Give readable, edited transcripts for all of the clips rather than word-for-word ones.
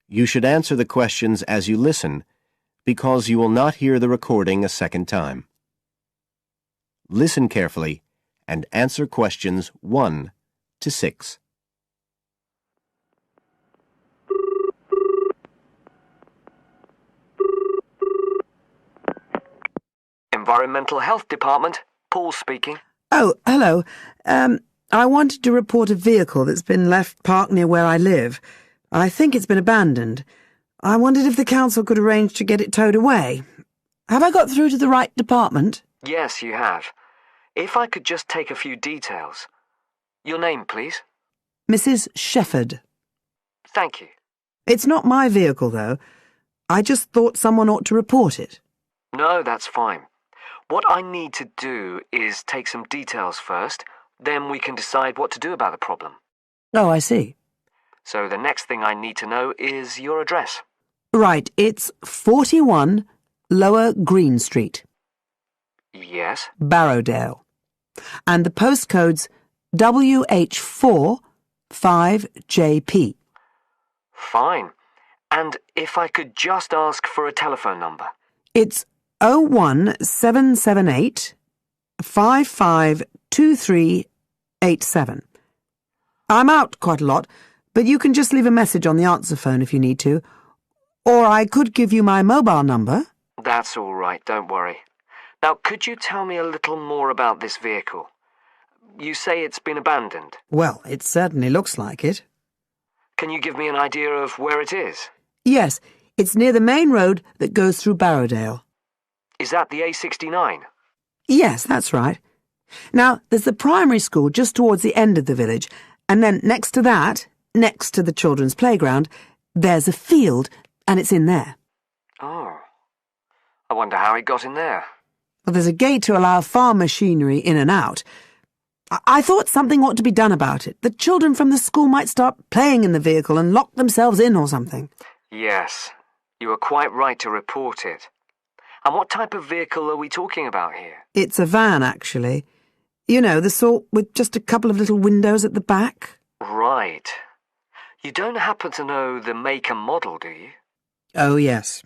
You should answer the questions as you listen, because you will not hear the recording a second time. Listen carefully and answer questions 1 to 6. Environmental Health Department, Paul speaking. Oh, hello. I wanted to report a vehicle that's been left parked near where I live. I think it's been abandoned. I wondered if the council could arrange to get it towed away. Have I got through to the right department? Yes, you have. If I could just take a few details. Your name, please? Mrs. Shepherd. Thank you. It's not my vehicle, though. I just thought someone ought to report it. No, that's fine. What I need to do is take some details first, then we can decide what to do about the problem. Oh, I see. So the next thing I need to know is your address. Right, it's 41 Lower Green Street. Yes? Barrowdale. And the postcode's WH4 5JP. Fine. And if I could just ask for a telephone number. It's 01778 552387. I'm out quite a lot, but you can just leave a message on the answer phone if you need to. Or I could give you my mobile number. That's all right, don't worry. Now, could you tell me a little more about this vehicle? You say it's been abandoned. Well, it certainly looks like it. Can you give me an idea of where it is? Yes, it's near the main road that goes through Barrowdale. Is that the A69? Yes, that's right. Now, there's the primary school just towards the end of the village, and then next to that, next to the children's playground, there's a field, and it's in there. Oh. I wonder how it got in there. Well, there's a gate to allow farm machinery in and out. I thought something ought to be done about it. The children from the school might start playing in the vehicle and lock themselves in or something. Yes, you are quite right to report it. And what type of vehicle are we talking about here? It's a van, actually. You know, the sort with just a couple of little windows at the back. Right. You don't happen to know the make and model, do you? Oh, yes.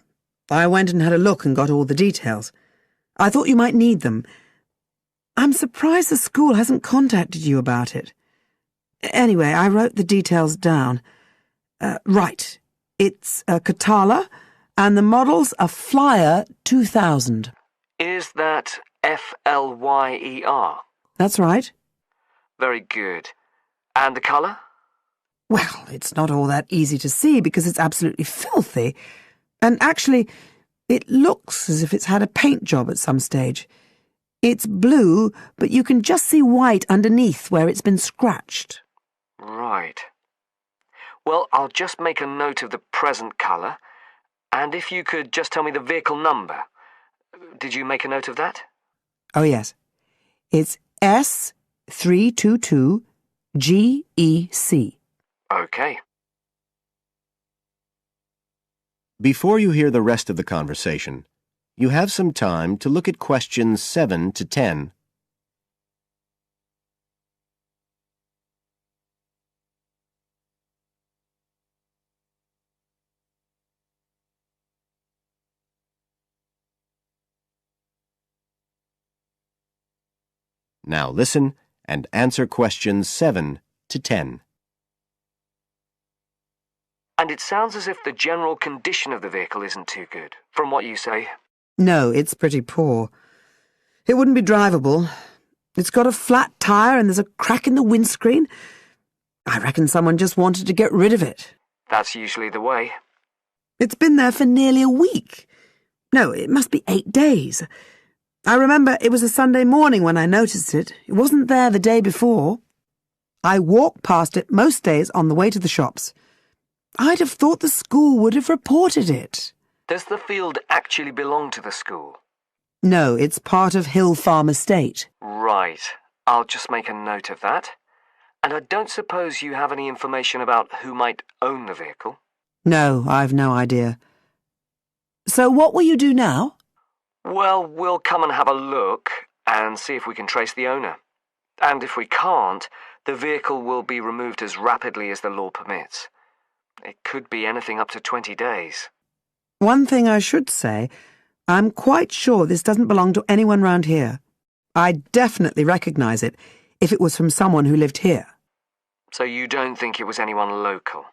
I went and had a look and got all the details. I thought you might need them. I'm surprised the school hasn't contacted you about it. Anyway, I wrote the details down. Right. It's a Catala, and the model's a Flyer 2000. Is that Flyer? That's right. Very good. And the colour? Well, it's not all that easy to see because it's absolutely filthy. And actually, it looks as if it's had a paint job at some stage. It's blue, but you can just see white underneath where it's been scratched. Right. Well, I'll just make a note of the present colour, and if you could just tell me the vehicle number. Did you make a note of that? Oh, yes. It's S322GEC. Okay. Before you hear the rest of the conversation, you have some time to look at questions 7 to 10. Now listen and answer questions 7 to 10. And it sounds as if the general condition of the vehicle isn't too good, from what you say. No, it's pretty poor. It wouldn't be drivable. It's got a flat tyre and there's a crack in the windscreen. I reckon someone just wanted to get rid of it. That's usually the way. It's been there for nearly a week. No, it must be 8 days. I remember it was a Sunday morning when I noticed it. It wasn't there the day before. I walk past it most days on the way to the shops. I'd have thought the school would have reported it. Does the field actually belong to the school? No, it's part of Hill Farm Estate. Right. I'll just make a note of that. And I don't suppose you have any information about who might own the vehicle? No, I've no idea. So what will you do now? Well, we'll come and have a look and see if we can trace the owner. And if we can't, the vehicle will be removed as rapidly as the law permits. It could be anything up to 20 days. One thing I should say, I'm quite sure this doesn't belong to anyone round here. I'd definitely recognize it if it was from someone who lived here. So you don't think it was anyone local?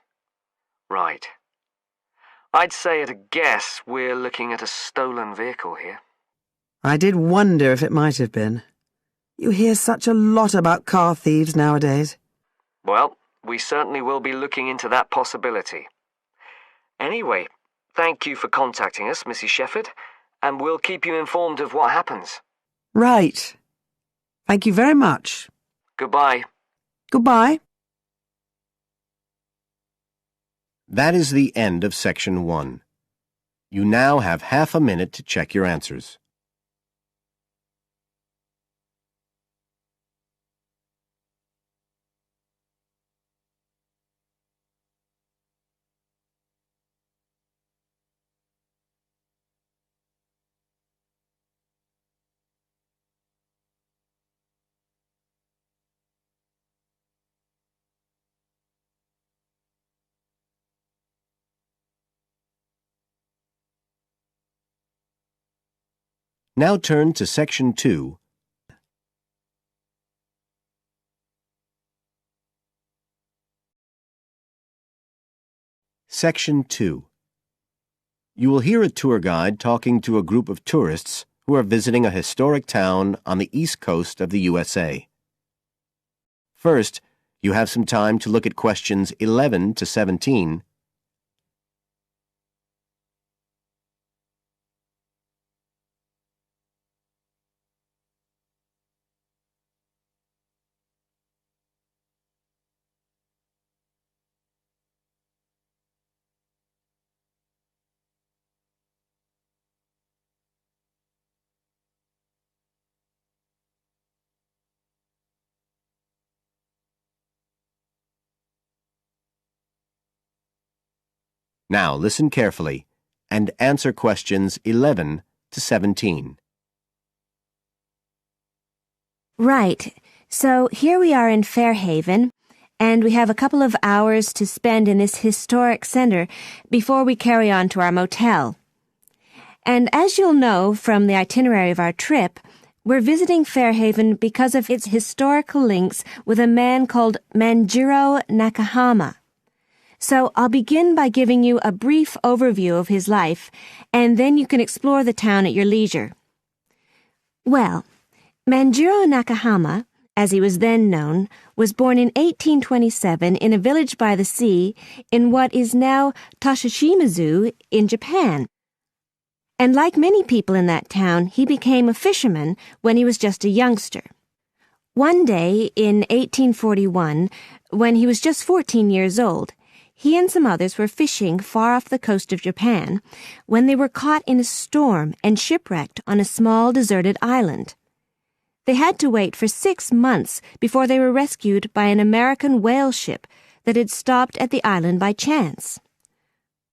Right. I'd say at a guess we're looking at a stolen vehicle here. I did wonder if it might have been. You hear such a lot about car thieves nowadays. Well, we certainly will be looking into that possibility. Anyway, thank you for contacting us, Mrs. Shepherd, and we'll keep you informed of what happens. Right. Thank you very much. Goodbye. Goodbye. That is the end of Section 1. You now have half a minute to check your answers. Now turn to Section 2. Section 2. You will hear a tour guide talking to a group of tourists who are visiting a historic town on the east coast of the USA. First, you have some time to look at questions 11 to 17. Now listen carefully and answer questions 11 to 17. Right. So here we are in Fairhaven, and we have a couple of hours to spend in this historic center before we carry on to our motel. And as you'll know from the itinerary of our trip, we're visiting Fairhaven because of its historical links with a man called Manjiro Nakahama. So I'll begin by giving you a brief overview of his life, and then you can explore the town at your leisure. Well, Manjiro Nakahama, as he was then known, was born in 1827 in a village by the sea in what is now Toshishimizu in Japan. And like many people in that town, he became a fisherman when he was just a youngster. One day in 1841, when he was just 14 years old, he and some others were fishing far off the coast of Japan when they were caught in a storm and shipwrecked on a small deserted island. They had to wait for 6 months before they were rescued by an American whale ship that had stopped at the island by chance.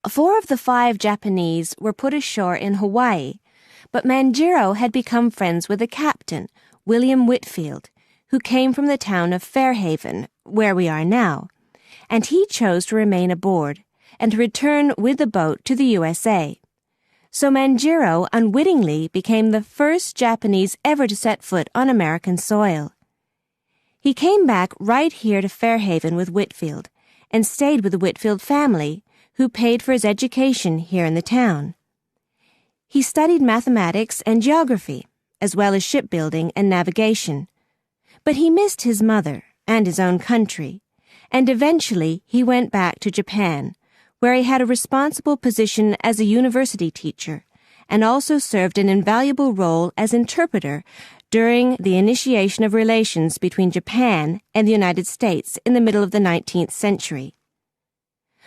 4 of the 5 Japanese were put ashore in Hawaii, but Manjiro had become friends with the captain, William Whitfield, who came from the town of Fairhaven, where we are now, and he chose to remain aboard and to return with the boat to the USA. So Manjiro unwittingly became the first Japanese ever to set foot on American soil. He came back right here to Fairhaven with Whitfield and stayed with the Whitfield family, who paid for his education here in the town. He studied mathematics and geography, as well as shipbuilding and navigation. But he missed his mother and his own country, and eventually he went back to Japan, where he had a responsible position as a university teacher and also served an invaluable role as interpreter during the initiation of relations between Japan and the United States in the middle of the 19th century.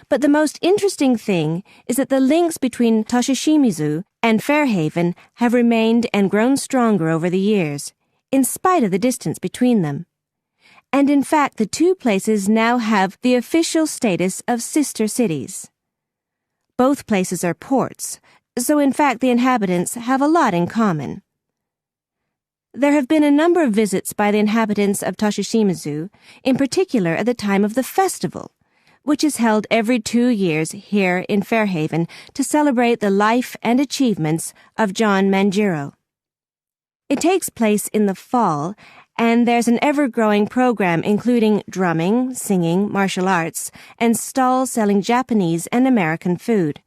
But the most interesting thing is that the links between Toshishimizu and Fairhaven have remained and grown stronger over the years, in spite of the distance between them. And in fact, the 2 places now have the official status of sister cities. Both places are ports, so in fact the inhabitants have a lot in common. There have been a number of visits by the inhabitants of Toshishimizu, in particular at the time of the festival, which is held every 2 years here in Fairhaven to celebrate the life and achievements of John Manjiro. It takes place in the fall, and there's an ever-growing program including drumming, singing, martial arts, and stalls selling Japanese and American food.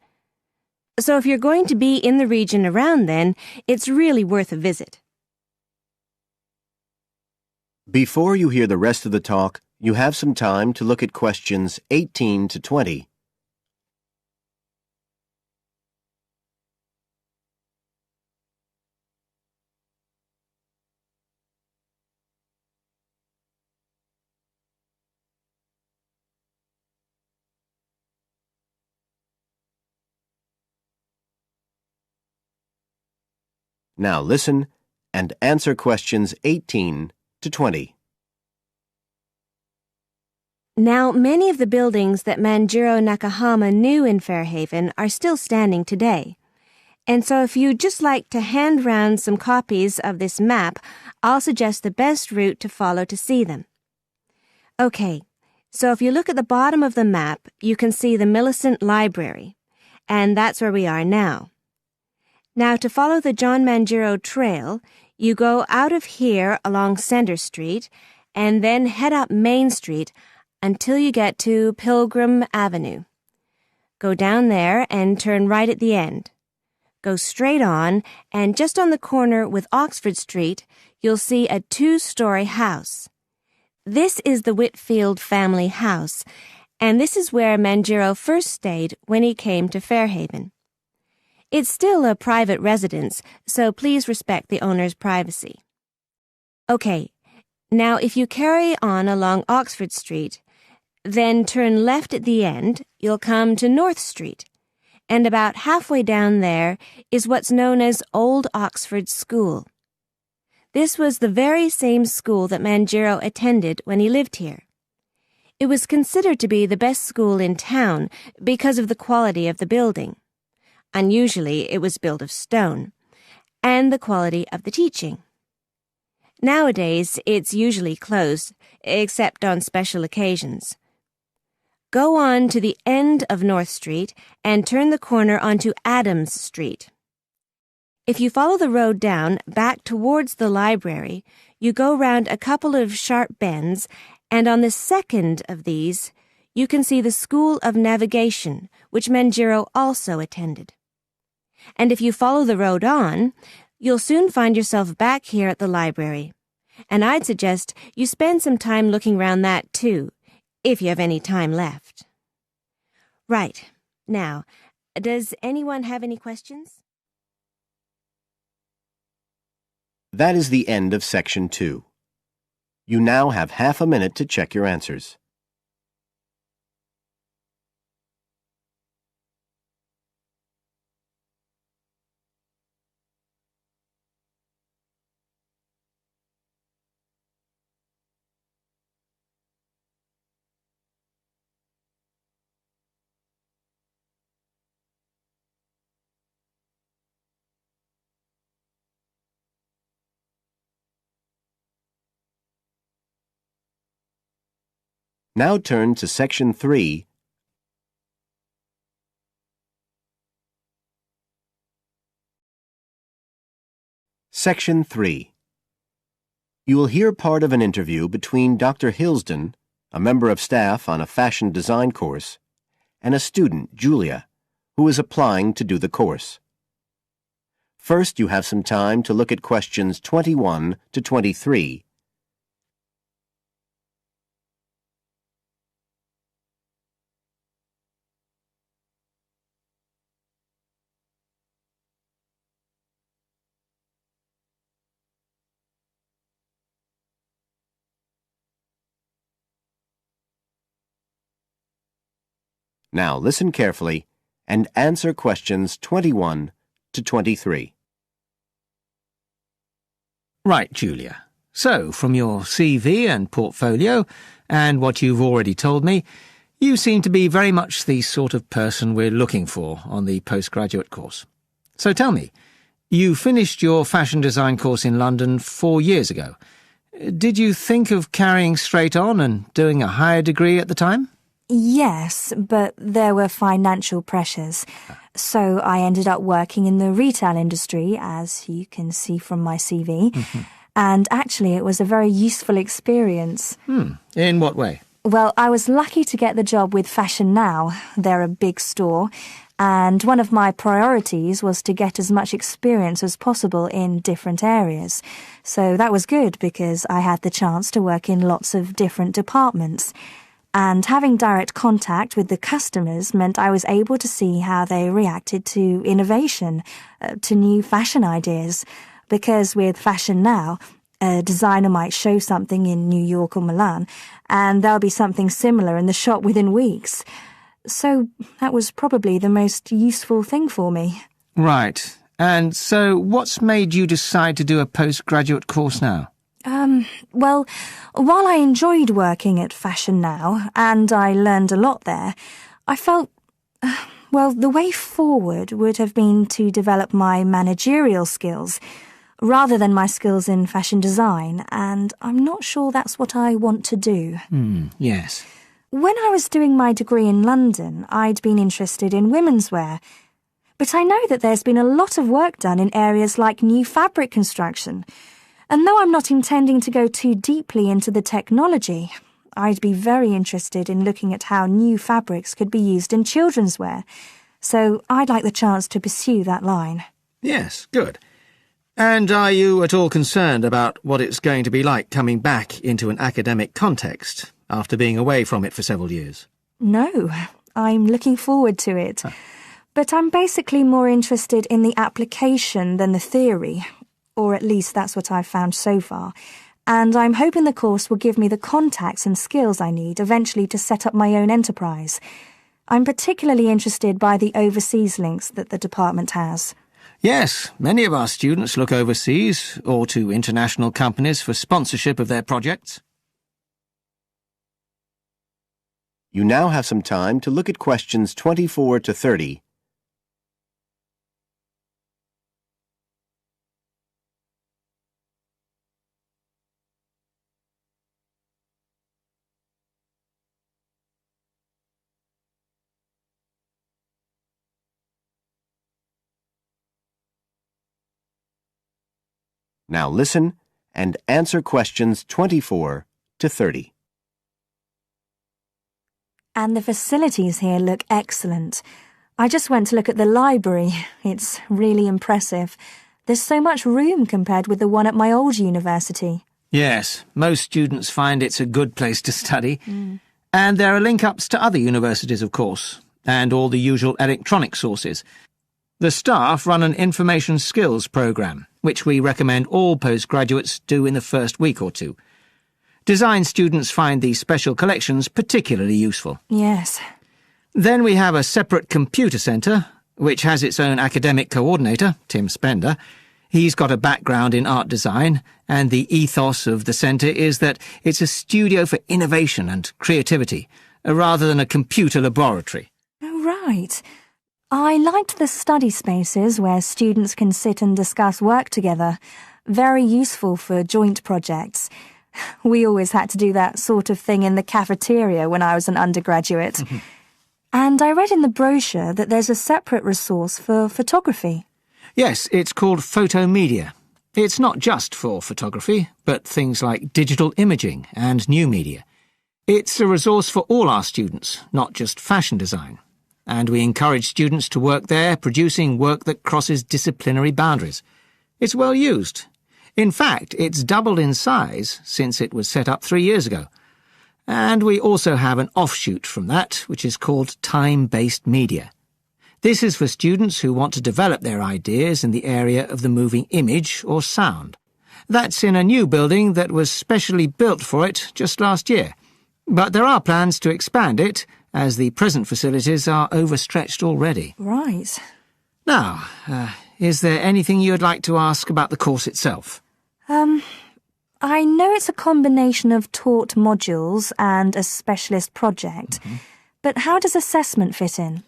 So if you're going to be in the region around then, it's really worth a visit. Before you hear the rest of the talk, you have some time to look at questions 18 to 20. Now listen and answer questions 18 to 20. Now, many of the buildings that Manjiro Nakahama knew in Fairhaven are still standing today. And so if you'd just like to hand round some copies of this map, I'll suggest the best route to follow to see them. Okay, so if you look at the bottom of the map, you can see the Millicent Library, and that's where we are now. Now, to follow the John Manjiro Trail, you go out of here along Center Street and then head up Main Street until you get to Pilgrim Avenue. Go down there and turn right at the end. Go straight on, and just on the corner with Oxford Street, you'll see a 2-story house. This is the Whitfield family house, and this is where Manjiro first stayed when he came to Fairhaven. It's still a private residence, so please respect the owner's privacy. Okay, now if you carry on along Oxford Street, then turn left at the end, you'll come to North Street, and about halfway down there is what's known as Old Oxford School. This was the very same school that Manjiro attended when he lived here. It was considered to be the best school in town because of the quality of the building. Unusually, it was built of stone, and the quality of the teaching. Nowadays, it's usually closed, except on special occasions. Go on to the end of North Street and turn the corner onto Adams Street. If you follow the road down back towards the library, you go round a couple of sharp bends, and on the second of these, you can see the School of Navigation, which Manjiro also attended. And if you follow the road on, you'll soon find yourself back here at the library. And I'd suggest you spend some time looking round that too, if you have any time left. Right. Now, does anyone have any questions? That is the end of Section 2. You now have half a minute to check your answers. Now turn to Section 3. Section 3. You will hear part of an interview between Dr. Hilsden, a member of staff on a fashion design course, and a student, Julia, who is applying to do the course. First, you have some time to look at questions 21 to 23. Now listen carefully and answer questions 21 to 23. Right, Julia. So, from your CV and portfolio, and what you've already told me, you seem to be very much the sort of person we're looking for on the postgraduate course. So tell me, you finished your fashion design course in London 4 years ago. Did you think of carrying straight on and doing a higher degree at the time? Yes, but there were financial pressures. So I ended up working in the retail industry, as you can see from my CV. And actually, it was a very useful experience. In what way? Well, I was lucky to get the job with Fashion Now. They're a big store. And one of my priorities was to get as much experience as possible in different areas. So that was good because I had the chance to work in lots of different departments. And having direct contact with the customers meant I was able to see how they reacted to innovation, to new fashion ideas. Because with Fashion Now, a designer might show something in New York or Milan, and there'll be something similar in the shop within weeks. So that was probably the most useful thing for me. Right. And so what's made you decide to do a postgraduate course now? Well, while I enjoyed working at Fashion Now, and I learned a lot there, I felt, the way forward would have been to develop my managerial skills, rather than my skills in fashion design, and I'm not sure that's what I want to do. Yes. When I was doing my degree in London, I'd been interested in women's wear, but I know that there's been a lot of work done in areas like new fabric construction. And though I'm not intending to go too deeply into the technology, I'd be very interested in looking at how new fabrics could be used in children's wear. So I'd like the chance to pursue that line. Yes, good. And are you at all concerned about what it's going to be like coming back into an academic context after being away from it for several years? No, I'm looking forward to it. But I'm basically more interested in the application than the theory. Or at least that's what I've found so far, and I'm hoping the course will give me the contacts and skills I need eventually to set up my own enterprise. I'm particularly interested by the overseas links that the department has. Yes, many of our students look overseas or to international companies for sponsorship of their projects. You now have some time to look at questions 24 to 30. Now listen and answer questions 24 to 30. And the facilities here look excellent. I just went to look at the library. It's really impressive. There's so much room compared with the one at my old university. Yes, most students find it's a good place to study. And there are link-ups to other universities, of course, and all the usual electronic sources. The staff run an information skills programme, which we recommend all postgraduates do in the first week or two. Design students find these special collections particularly useful. Yes. Then we have a separate computer centre, which has its own academic coordinator, Tim Spender. He's got a background in art design, and the ethos of the centre is that it's a studio for innovation and creativity, rather than a computer laboratory. Oh, right. I liked the study spaces where students can sit and discuss work together. Very useful for joint projects. We always had to do that sort of thing in the cafeteria when I was an undergraduate. And I read in the brochure that there's a separate resource for photography. Yes, it's called Photomedia. It's not just for photography, but things like digital imaging and new media. It's a resource for all our students, not just fashion design. And we encourage students to work there, producing work that crosses disciplinary boundaries. It's well used. In fact, it's doubled in size since it was set up 3 years ago. And we also have an offshoot from that, which is called time-based media. This is for students who want to develop their ideas in the area of the moving image or sound. That's in a new building that was specially built for it just last year. But there are plans to expand it, as the present facilities are overstretched already. Right. Now, is there anything you'd like to ask about the course itself? I know it's a combination of taught modules and a specialist project, but how does assessment fit in?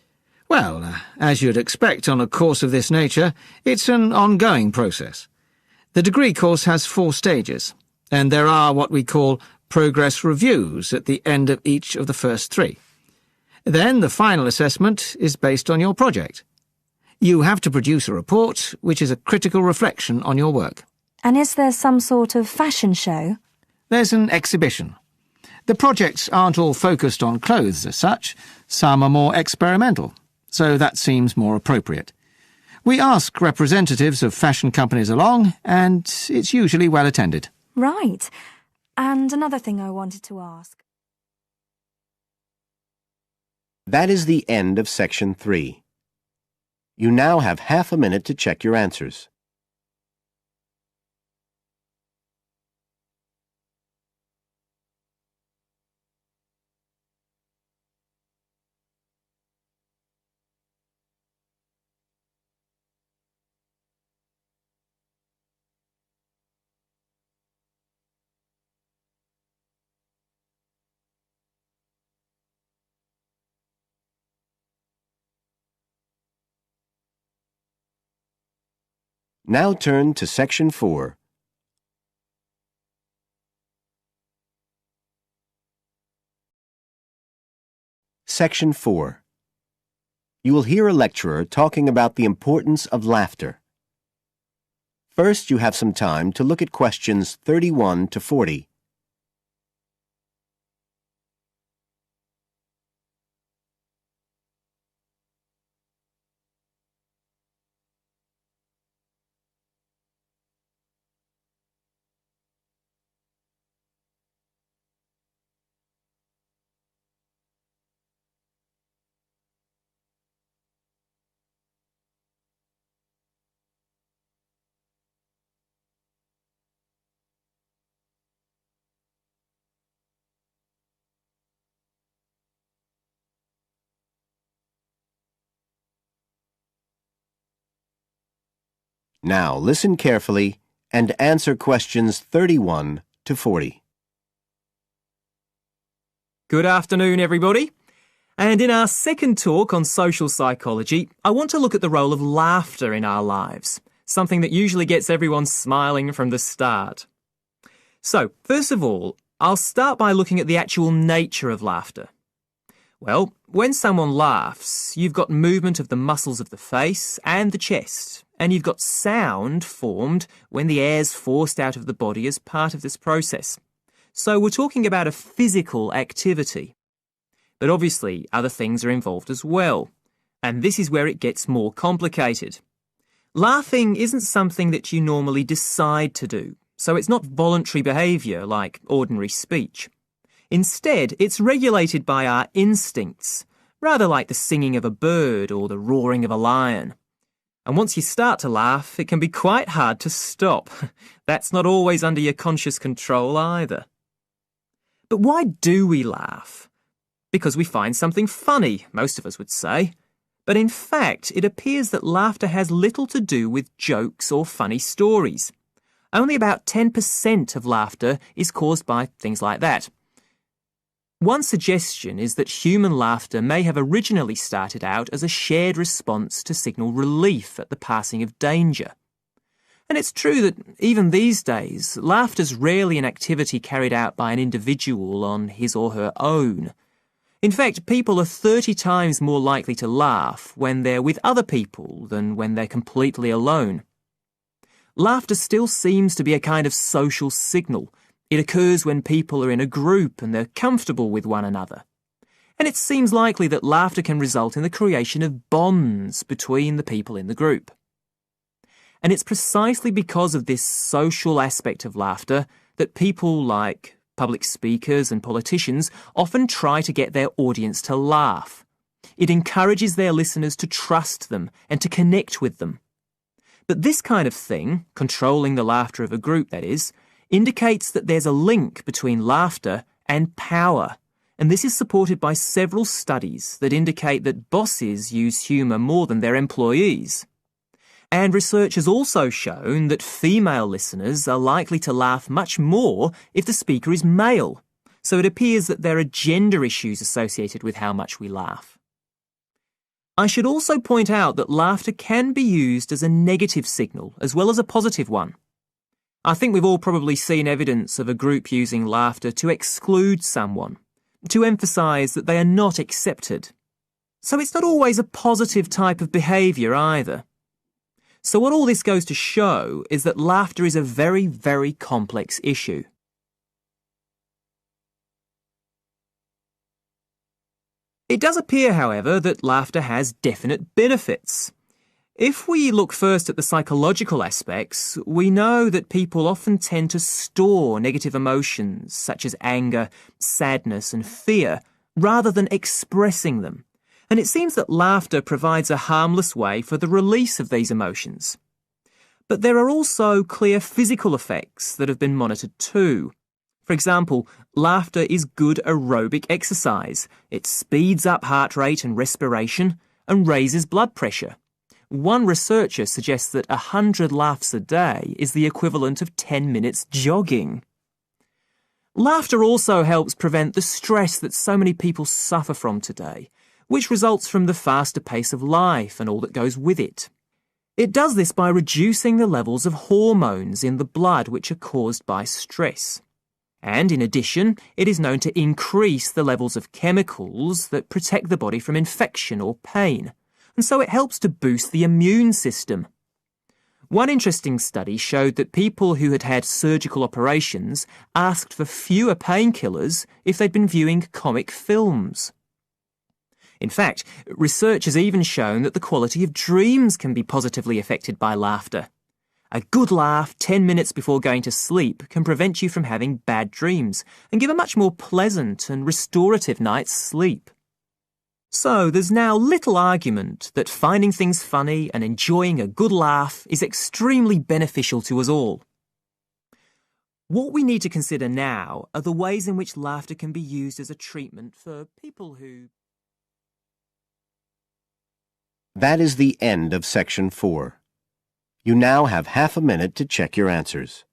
Well, as you'd expect on a course of this nature, it's an ongoing process. The degree course has 4 stages, and there are what we call progress reviews at the end of each of the first 3. Then the final assessment is based on your project. You have to produce a report which is a critical reflection on your work. And is there some sort of fashion show? There's an exhibition. The projects aren't all focused on clothes as such. Some are more experimental, so that seems more appropriate. We ask representatives of fashion companies along, and it's usually well attended. Right. And another thing I wanted to ask. That is the end of Section 3. You now have half a minute to check your answers. Now turn to Section 4. Section 4. You will hear a lecturer talking about the importance of laughter. First, you have some time to look at questions 31 to 40. Now listen carefully and answer questions 31 to 40. Good afternoon, everybody. And in our second talk on social psychology, I want to look at the role of laughter in our lives, something that usually gets everyone smiling from the start. So, first of all, I'll start by looking at the actual nature of laughter. Well, when someone laughs, you've got movement of the muscles of the face and the chest, and you've got sound formed when the air's forced out of the body as part of this process. So we're talking about a physical activity. But obviously, other things are involved as well, and this is where it gets more complicated. Laughing isn't something that you normally decide to do, so it's not voluntary behaviour like ordinary speech. Instead, it's regulated by our instincts, rather like the singing of a bird or the roaring of a lion. And once you start to laugh, it can be quite hard to stop. That's not always under your conscious control either. But why do we laugh? Because we find something funny, most of us would say. But in fact, it appears that laughter has little to do with jokes or funny stories. Only about 10% of laughter is caused by things like that. One suggestion is that human laughter may have originally started out as a shared response to signal relief at the passing of danger. And it's true that even these days, laughter's rarely an activity carried out by an individual on his or her own. In fact, people are 30 times more likely to laugh when they're with other people than when they're completely alone. Laughter still seems to be a kind of social signal. It occurs when people are in a group and they're comfortable with one another. And it seems likely that laughter can result in the creation of bonds between the people in the group. And it's precisely because of this social aspect of laughter that people like public speakers and politicians often try to get their audience to laugh. It encourages their listeners to trust them and to connect with them. But this kind of thing, controlling the laughter of a group that is, indicates that there's a link between laughter and power, and this is supported by several studies that indicate that bosses use humour more than their employees. And research has also shown that female listeners are likely to laugh much more if the speaker is male, so it appears that there are gender issues associated with how much we laugh. I should also point out that laughter can be used as a negative signal as well as a positive one. I think we've all probably seen evidence of a group using laughter to exclude someone, to emphasise that they are not accepted. So it's not always a positive type of behaviour either. So what all this goes to show is that laughter is a very, very complex issue. It does appear, however, that laughter has definite benefits. If we look first at the psychological aspects, we know that people often tend to store negative emotions such as anger, sadness and fear rather than expressing them. And it seems that laughter provides a harmless way for the release of these emotions. But there are also clear physical effects that have been monitored too. For example, laughter is good aerobic exercise. It speeds up heart rate and respiration and raises blood pressure. One researcher suggests that 100 laughs a day is the equivalent of 10 minutes jogging. Laughter also helps prevent the stress that so many people suffer from today, which results from the faster pace of life and all that goes with it. It does this by reducing the levels of hormones in the blood which are caused by stress. And in addition, it is known to increase the levels of chemicals that protect the body from infection or pain, and so it helps to boost the immune system. One interesting study showed that people who had had surgical operations asked for fewer painkillers if they'd been viewing comic films. In fact, research has even shown that the quality of dreams can be positively affected by laughter. A good laugh 10 minutes before going to sleep can prevent you from having bad dreams and give a much more pleasant and restorative night's sleep. So there's now little argument that finding things funny and enjoying a good laugh is extremely beneficial to us all. What we need to consider now are the ways in which laughter can be used as a treatment for people who... That is the end of Section 4. You now have half a minute to check your answers.